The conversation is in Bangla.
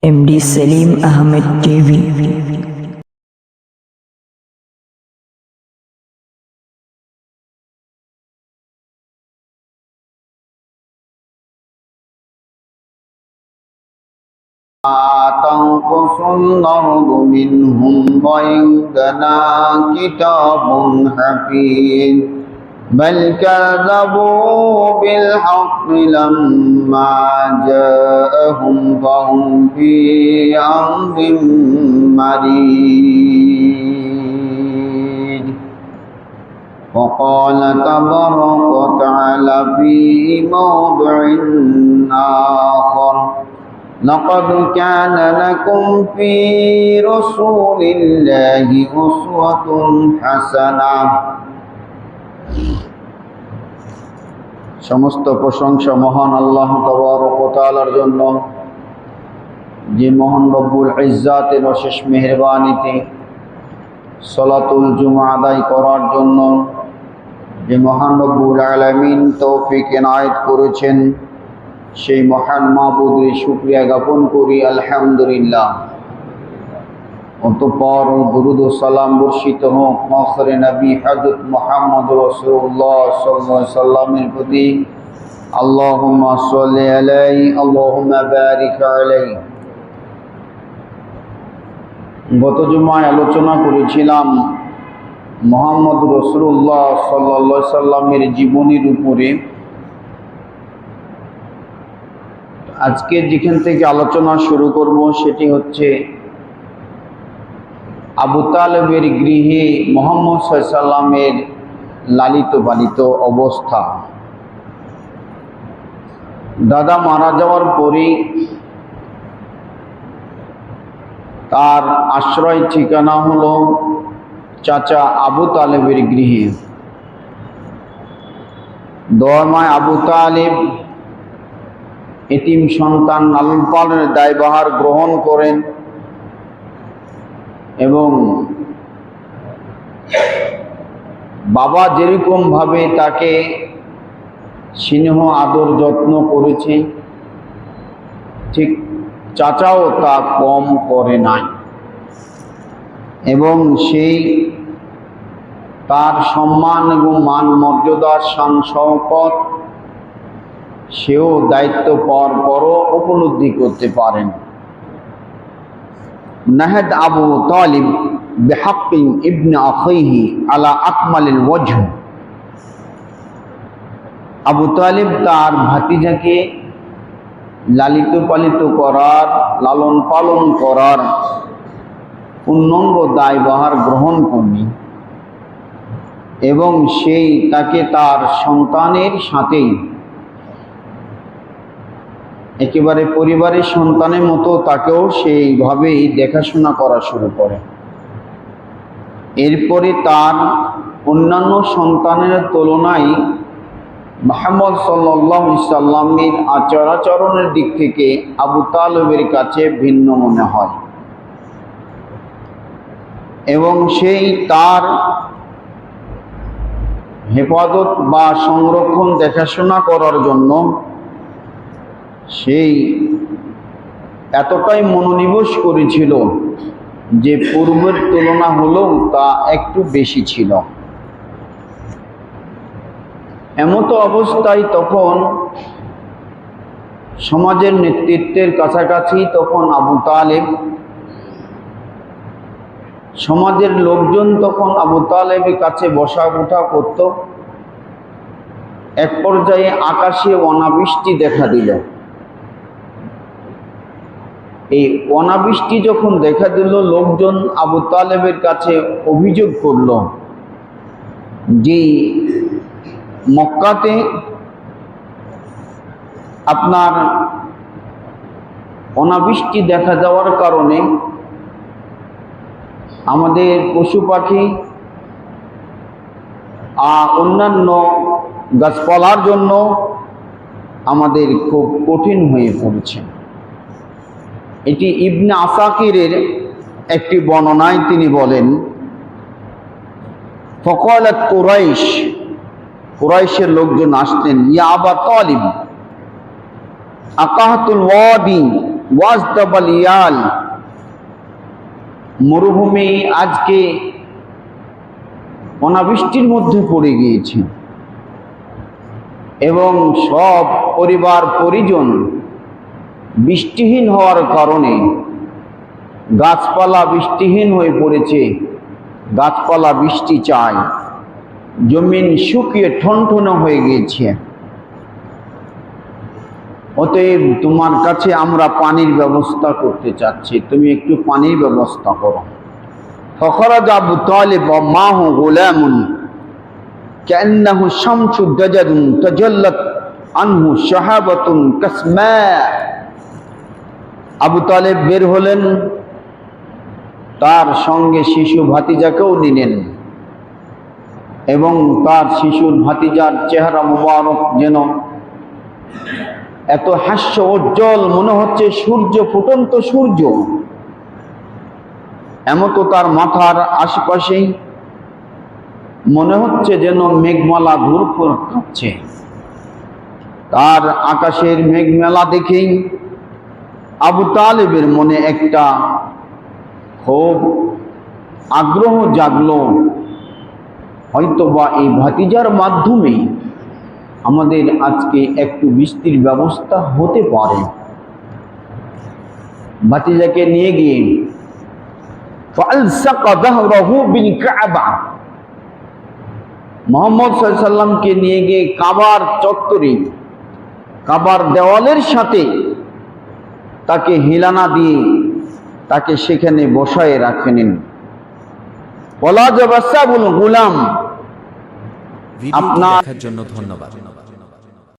MD Selim Ahmed TV. تنقص الأرض منهم وعندنا كتاب حفيظ بل كذبوا بالحق لما جاءهم فهم في أمر مريج وقال تبارك وتعالى في موضع آخر لقد كان لكم في رسول الله أسوة حسنة। সমস্ত প্রশংসা মহান আল্লাহ তাবারক ওয়া তাআলার জন্য, যে মহান রব্বুল ইজ্জাতের অশেষ মেহেরবানিতে সালাতুল জুমআ আদায় করার জন্য যে মহান রব্বুল আলামিন তৌফিক এনায়েত করেছেন, সেই মহান মাবুদের শুকরিয়া জ্ঞাপন করি আলহামদুলিল্লাহ। অতঃপর দুরূদ ও সালাম বর্ষিত হোক আখিরে নবী হযরত মুহাম্মদ রাসূলুল্লাহ সাল্লাল্লাহু আলাইহি সাল্লামের প্রতি। আল্লাহুম্মা সাল্লি আলাইহি আল্লাহুম্মা বারিক আলাইহি। গত জুমায় আলোচনা করেছিলাম মুহাম্মদ রাসূলুল্লাহ সাল্লাল্লাহু আলাইহি সাল্লামের জীবনীর উপরে। আজকে যেখান থেকে আলোচনা শুরু করব সেটি হচ্ছে আবু তালেবের গৃহে মুহাম্মদ সাল্লাল্লাহু আলাইহি সাল্লামের লালিত পালিত অবস্থা। দাদা মারা যাওয়ার পরে তার আশ্রয় ঠিকানা হলো চাচা আবু তালেবের গৃহে। দয়াময় আবু তালেব এতিম সন্তান লালন পালনের দায়ভার গ্রহণ করেন এবং বাবা যেরকম ভাবে তাকে স্নেহ আদর যত্ন করেছে, ঠিক চাচাও তা কম করে নাই এবং সেই তার সম্মান এবং মান মর্যাদার শান শওকত সেও দায়িত্ব পাওয়ার পরও উপলব্ধি করতে পারেন। নাহাদ আবু তালিব বিহাক্কিন ইবনে আখিহি আলা আকমালিল ওয়াজহ। আবু তালিব তার ভাতিজাকে লালিত পালিত করার, লালন পালন করার পূর্ণাঙ্গ দায়ভার গ্রহণ করেনি এবং সেই তাকে তার সন্তানের সাথেই একেবারে পরিবারের সন্তানের মতো তাকেও সেইভাবেই দেখাশোনা করা শুরু করে। এরপরে তার অন্যান্য সন্তানের তুলনায় মুহাম্মদ সাল্লাল্লাহু আলাইহি সাল্লামের আচার-আচরণের দিক থেকে আবু তালেবের কাছে ভিন্ন মনে হয় এবং সেই তার হেফাজত বা সংরক্ষণ দেখাশোনা করার জন্য সেই এতটাই মনোনিবেশ করেছিল যে পূর্বের তুলনা হলেও তা একটু বেশি ছিল। এমতো অবস্থায় তখন সমাজের নেতৃত্বের কাছাকাছি তখন আবু তালেব, সমাজের লোকজন তখন আবু তালেবের কাছে বসা উঠা করত। এক পর্যায়ে আকাশে অনাবৃষ্টি দেখা দিল। এই অনাবৃষ্টি যখন দেখা দিল, লোকজন আবু তালেবের কাছে অভিযোগ করল যে মক্কাতে আপনার অনাবৃষ্টি দেখা যাওয়ার কারণে আমাদের পশু পাখি অন্যান্য গাছপালার জন্য আমাদের খুব কঠিন হয়ে পড়েছে। এটি ইবনে আসাকিরের একটি বর্ণনায় তিনি বলেন, ফকালাত কুরাইশ, কুরাইশের লোকজন আসলেন, ইয়া আবা তালিব আকাহাতুল ওয়াদি ওয়াজদাবাল ইয়াল, মরুভূমি আজকে অনাবৃষ্টির মধ্যে পড়ে গিয়েছে এবং সব পরিবার পরিজন বৃষ্টিহীন হওয়ার কারণে গাছপালা বৃষ্টিহীন হয়ে পড়েছে। গাছপালা বৃষ্টি চায়, জমিন শুকিয়ে ঠনঠনে হয়ে গিয়েছে। অতএব তোমার কাছে আমরা পানির ব্যবস্থা করতে চাচ্ছি, তুমি একটু পানির ব্যবস্থা করো। ফখরাজ আবু তালিব ওয়া মাহু গুলামুন কান্নাহু শামসু দাজাদুন তাজাল্লাত আনহু শাহাবাতুন কাসমা। আবু তালেব বের হলেন, তার সঙ্গে শিশু ভাতিজাকেও নিলেন এবং তার শিশুর ভাতিজার চেহারা মুবারক যেন এত হাস্য উজ্জ্বল, মনে হচ্ছে সূর্য, ফুটন্ত সূর্য। এমতো তার মাথার আশেপাশেই মনে হচ্ছে যেন মেঘমালা ঘুরঘুর কাঁপছে। তার আকাশের মেঘমেলা দেখেই আবু তালেবের মনে একটা খুব আগ্রহ জাগলো, হয়তোবা এই ভাতিজার মাধ্যমে আমাদের আজকে একটু বৃষ্টির ব্যবস্থা হতে পারে। ভাতিজাকে নিয়ে গিয়ে ফালসাকা যাহরাহু বিল কাবা, মুহাম্মদ সাল্লাল্লাহু আলাইহি সাল্লামকে নিয়ে গিয়ে কাবার চত্বরে, কাবার দেওয়ালের সাথে তাকে হিলানা দিয়ে তাকে সেখানে বসায় রাখেন। ওয়ালা জাবাসাবুল গুলাম, ভিডিওটি দেখার জন্য ধন্যবাদ।